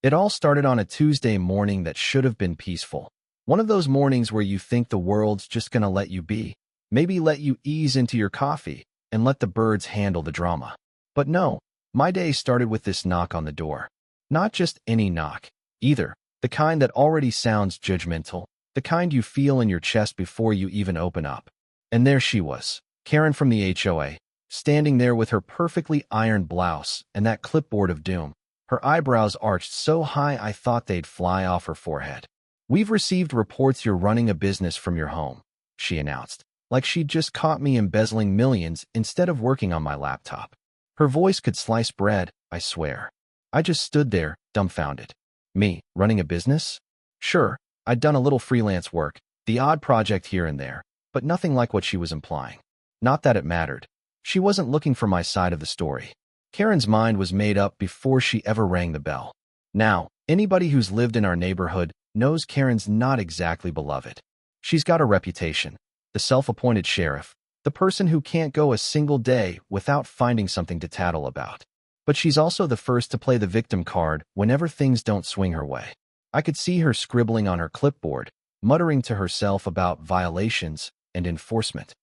It all started on a Tuesday morning that should have been peaceful. One of those mornings where you think the world's just gonna let you be, maybe let you ease into your coffee, and let the birds handle the drama. But no, my day started with this knock on the door. Not just any knock, either. The kind that already sounds judgmental, the kind you feel in your chest before you even open up. And there she was, Karen from the HOA, standing there with her perfectly ironed blouse and that clipboard of doom, her eyebrows arched so high I thought they'd fly off her forehead. "We've received reports you're running a business from your home," she announced, like she'd just caught me embezzling millions instead of working on my laptop. Her voice could slice bread, I swear. I just stood there, dumbfounded. Me, running a business? Sure, I'd done a little freelance work, the odd project here and there, but nothing like what she was implying. Not that it mattered. She wasn't looking for my side of the story. Karen's mind was made up before she ever rang the bell. Now, anybody who's lived in our neighborhood knows Karen's not exactly beloved. She's got a reputation. The self-appointed sheriff, the person who can't go a single day without finding something to tattle about. But she's also the first to play the victim card whenever things don't swing her way. I could see her scribbling on her clipboard, muttering to herself about violations and enforcement.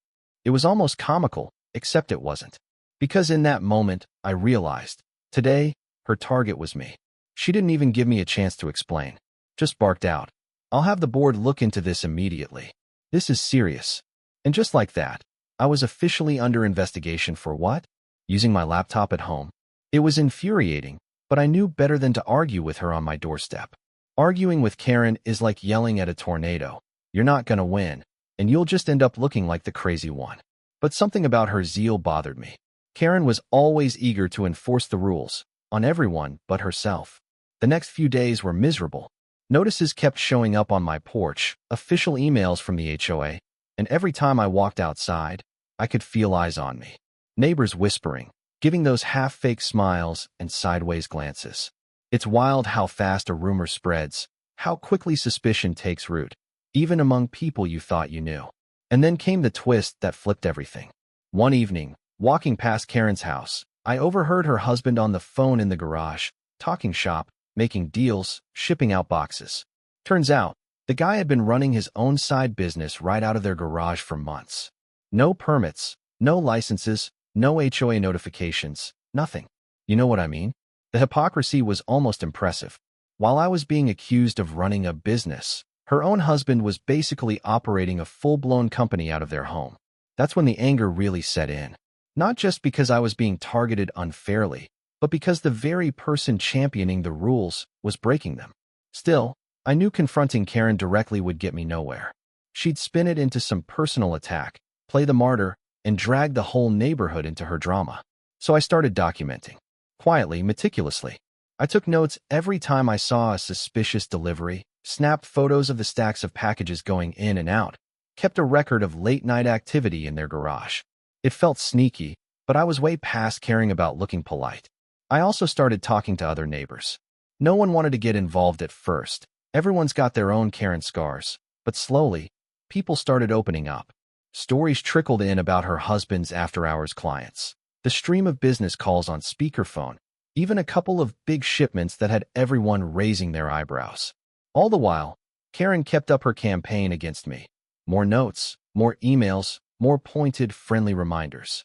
It was almost comical, except it wasn't. Because in that moment, I realized, today, her target was me. She didn't even give me a chance to explain. Just barked out, "I'll have the board look into this immediately. This is serious." And just like that, I was officially under investigation for what? Using my laptop at home. It was infuriating, but I knew better than to argue with her on my doorstep. Arguing with Karen is like yelling at a tornado. You're not gonna win, and you'll just end up looking like the crazy one. But something about her zeal bothered me. Karen was always eager to enforce the rules, on everyone but herself. The next few days were miserable. Notices kept showing up on my porch, official emails from the HOA, and every time I walked outside, I could feel eyes on me. Neighbors whispering, giving those half-fake smiles and sideways glances. It's wild how fast a rumor spreads, how quickly suspicion takes root, even among people you thought you knew. And then came the twist that flipped everything. One evening, walking past Karen's house, I overheard her husband on the phone in the garage, talking shop, making deals, shipping out boxes. Turns out, the guy had been running his own side business right out of their garage for months. No permits, no licenses, no HOA notifications, nothing. You know what I mean? The hypocrisy was almost impressive. While I was being accused of running a business, her own husband was basically operating a full-blown company out of their home. That's when the anger really set in. Not just because I was being targeted unfairly, but because the very person championing the rules was breaking them. Still, I knew confronting Karen directly would get me nowhere. She'd spin it into some personal attack, play the martyr, and drag the whole neighborhood into her drama. So I started documenting. Quietly, meticulously. I took notes every time I saw a suspicious delivery, snapped photos of the stacks of packages going in and out, kept a record of late-night activity in their garage. It felt sneaky, but I was way past caring about looking polite. I also started talking to other neighbors. No one wanted to get involved at first. Everyone's got their own Karen scars. But slowly, people started opening up. Stories trickled in about her husband's after-hours clients. The stream of business calls on speakerphone. Even a couple of big shipments that had everyone raising their eyebrows. All the while, Karen kept up her campaign against me. More notes, more emails, more pointed, friendly reminders.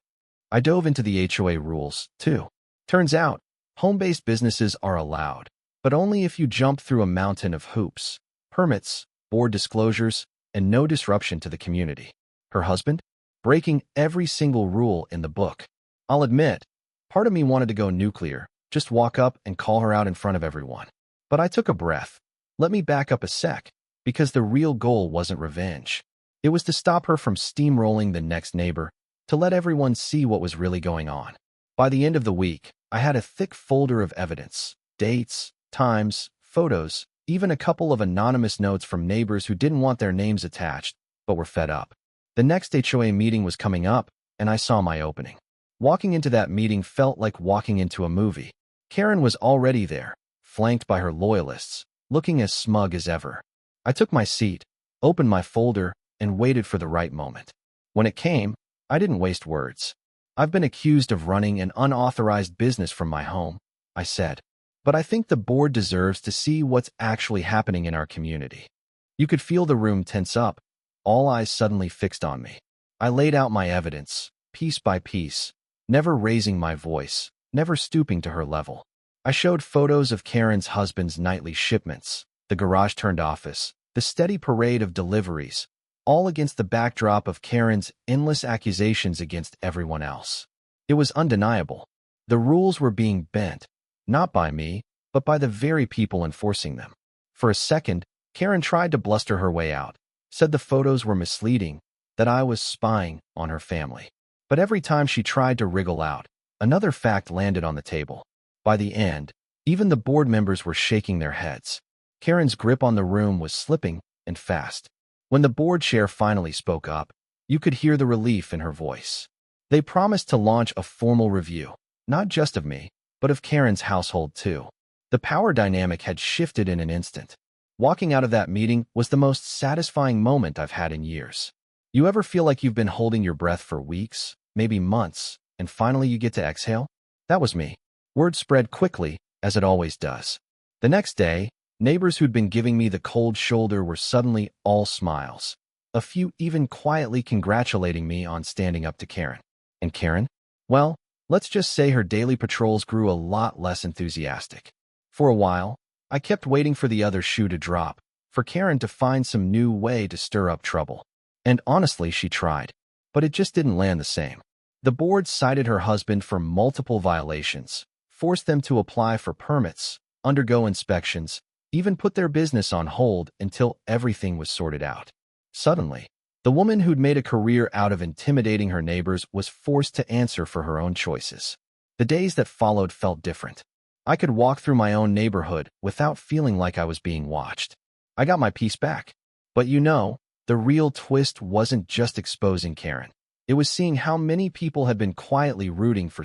I dove into the HOA rules, too. Turns out, home-based businesses are allowed, but only if you jump through a mountain of hoops, permits, board disclosures, and no disruption to the community. Her husband? Breaking every single rule in the book. I'll admit, part of me wanted to go nuclear, just walk up and call her out in front of everyone. But I took a breath. Let me back up a sec, because the real goal wasn't revenge. It was to stop her from steamrolling the next neighbor, to let everyone see what was really going on. By the end of the week, I had a thick folder of evidence, dates, times, photos, even a couple of anonymous notes from neighbors who didn't want their names attached, but were fed up. The next HOA meeting was coming up, and I saw my opening. Walking into that meeting felt like walking into a movie. Karen was already there, flanked by her loyalists, looking as smug as ever. I took my seat, opened my folder, and waited for the right moment. When it came, I didn't waste words. "I've been accused of running an unauthorized business from my home," I said. but I think the board deserves to see what's actually happening in our community. You could feel the room tense up, all eyes suddenly fixed on me. I laid out my evidence, piece by piece, never raising my voice, never stooping to her level. I showed photos of Karen's husband's nightly shipments, the garage-turned office, the steady parade of deliveries, all against the backdrop of Karen's endless accusations against everyone else. It was undeniable. The rules were being bent, not by me, but by the very people enforcing them. For a second, Karen tried to bluster her way out, said the photos were misleading, that I was spying on her family. But every time she tried to wriggle out, another fact landed on the table. By the end, even the board members were shaking their heads. Karen's grip on the room was slipping, and fast. When the board chair finally spoke up, you could hear the relief in her voice. They promised to launch a formal review, not just of me, but of Karen's household too. The power dynamic had shifted in an instant. Walking out of that meeting was the most satisfying moment I've had in years. You ever feel like you've been holding your breath for weeks, maybe months, and finally you get to exhale? That was me. Word spread quickly, as it always does. The next day, neighbors who'd been giving me the cold shoulder were suddenly all smiles. A few even quietly congratulating me on standing up to Karen. And Karen? Well, let's just say her daily patrols grew a lot less enthusiastic. For a while, I kept waiting for the other shoe to drop, for Karen to find some new way to stir up trouble. And honestly, she tried. But it just didn't land the same. The board cited her husband for multiple violations, forced them to apply for permits, undergo inspections, even put their business on hold until everything was sorted out. Suddenly, the woman who'd made a career out of intimidating her neighbors was forced to answer for her own choices. The days that followed felt different. I could walk through my own neighborhood without feeling like I was being watched. I got my peace back. But the real twist wasn't just exposing Karen. It was seeing how many people had been quietly rooting for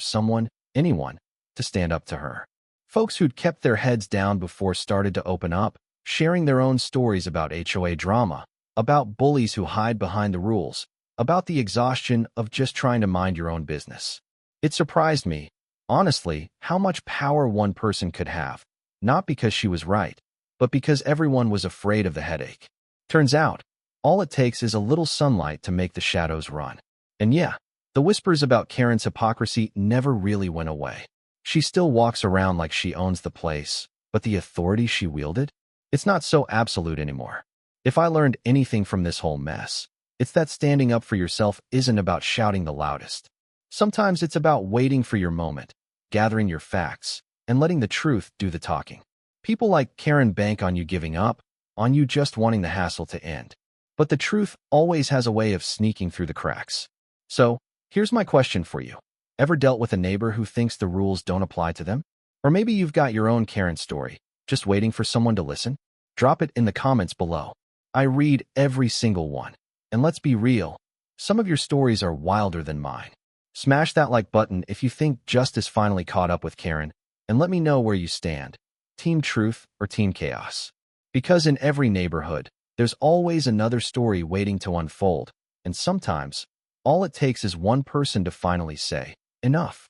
anyone, to stand up to her. Folks who'd kept their heads down before started to open up, sharing their own stories about HOA drama, about bullies who hide behind the rules, about the exhaustion of just trying to mind your own business. It surprised me, honestly, how much power one person could have, not because she was right, but because everyone was afraid of the headache. Turns out, all it takes is a little sunlight to make the shadows run. And yeah, the whispers about Karen's hypocrisy never really went away. She still walks around like she owns the place, but the authority she wielded? It's not so absolute anymore. If I learned anything from this whole mess, it's that standing up for yourself isn't about shouting the loudest. Sometimes it's about waiting for your moment, gathering your facts, and letting the truth do the talking. People like Karen bank on you giving up, on you just wanting the hassle to end. But the truth always has a way of sneaking through the cracks. So, here's my question for you. Ever dealt with a neighbor who thinks the rules don't apply to them? Or maybe you've got your own Karen story, just waiting for someone to listen? Drop it in the comments below. I read every single one. And let's be real, some of your stories are wilder than mine. Smash that like button if you think justice finally caught up with Karen, and let me know where you stand, Team Truth or Team Chaos. Because in every neighborhood, there's always another story waiting to unfold, and sometimes, all it takes is one person to finally say, enough.